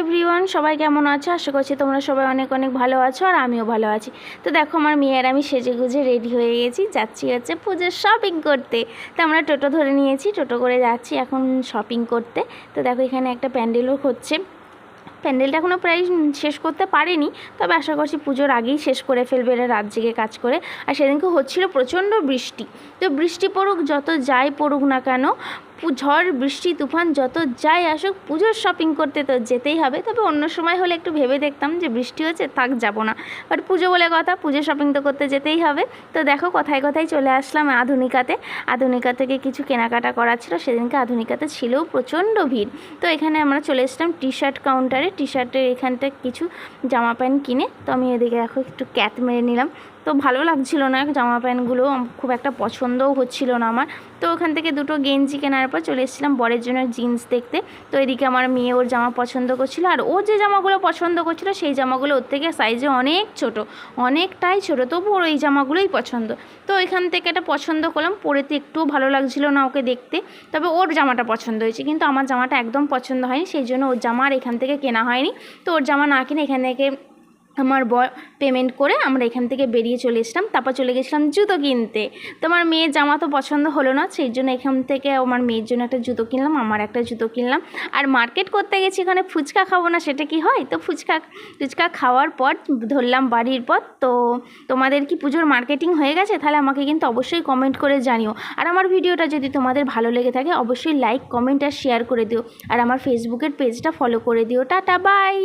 Everyone, সবাই কেমন আছো? আশা করছি তোমরা সবাই অনেক অনেক ভালো আছো আর আমিও ভালো আছি। তো দেখো, আমার মেয়ের আমি সেজে গুজে রেডি হয়ে গেছি, যাচ্ছি হচ্ছে পুজোর শপিং করতে। তো আমরা টোটো ধরে নিয়েছি, টোটো করে যাচ্ছি এখন শপিং করতে। তো দেখো, এখানে একটা প্যান্ডেলও হচ্ছে। প্যান্ডেলটা এখনও প্রায় শেষ করতে পারেনি, তবে আশা করছি পুজোর আগেই শেষ করে ফেলবে, এরা রাত জেগে কাজ করে। আর সেদিনকে হচ্ছিল প্রচণ্ড বৃষ্টি। তো বৃষ্টি পড়ুক, যত যাই পড়ুক না কেন, ঝড় বৃষ্টি তুফান যত যাই আসুক, পুজোর শপিং করতে তো যেতেই হবে। তবে অন্য সময় হলে একটু ভেবে দেখতাম যে বৃষ্টি হচ্ছে থাক যাবো না, বাট পুজো বলে কথা, পুজোর শপিং তো করতে যেতেই হবে। তো দেখো, কথায় কথায় চলে আসলাম আধুনিকাতে। আধুনিকা থেকে কিছু কেনাকাটা করার ছিল, সেদিনকে আধুনিকাতে ছিলও প্রচণ্ড ভিড়। তো এখানে আমরা চলে এসলাম টি শার্ট কাউন্টারে। টি শার্টের এখানটা কিছু জামা প্যান্ট কিনে, তো আমি এদিকে দেখো একটু ক্যাত মেরে নিলাম। তো ভালো লাগছিল না জামা প্যান্টগুলো, খুব একটা পছন্দও হচ্ছিল না আমার। তো ওখান থেকে দুটো গেঞ্জি কেনার পর চলে এসেছিলাম বরের জন্য জিন্স দেখতে। তো এদিকে আমার মেয়ে ওর জামা পছন্দ করছিল, আর ও যে জামাগুলো পছন্দ করছিল সেই জামাগুলো ওর থেকে সাইজে অনেক ছোট, অনেকটাই ছোটো, তবু ওর এই জামাগুলোই পছন্দ। তো এখান থেকে এটা পছন্দ করলাম, পরেতে একটুও ভালো লাগছিল না ওকে দেখতে। তবে ওর জামাটা পছন্দ হয়েছে, কিন্তু আমার জামাটা একদম পছন্দ হয়নি, সেই জন্য ওর জামা আর এখান থেকে কেনা হয়নি। তো ওর জামা না কিনে এখান থেকে আমার পেমেন্ট করে আমরা এখান থেকে বেরিয়ে চলে এসলাম। তারপর চলে গেছিলাম জুতো কিনতে। তো আমার মেয়ের জামা তো পছন্দ হলো না, সেই জন্য এখান থেকে আমার মেয়ের জন্য একটা জুতো কিনলাম, আমার একটা জুতো কিনলাম। আর মার্কেট করতে গেছি, এখানে ফুচকা খাবো না সেটা কি হয়? তো ফুচকা খাওয়ার পর ধরলাম বাড়ির পথ। তো তোমাদের কি পুজোর মার্কেটিং হয়ে গেছে? তাহলে আমাকে কিন্তু অবশ্যই কমেন্ট করে জানিও। আর আমার ভিডিওটা যদি তোমাদের ভালো লেগে থাকে অবশ্যই লাইক, কমেন্ট আর শেয়ার করে দিও। আর আমার ফেসবুকের পেজটা ফলো করে দিও। Tata, by.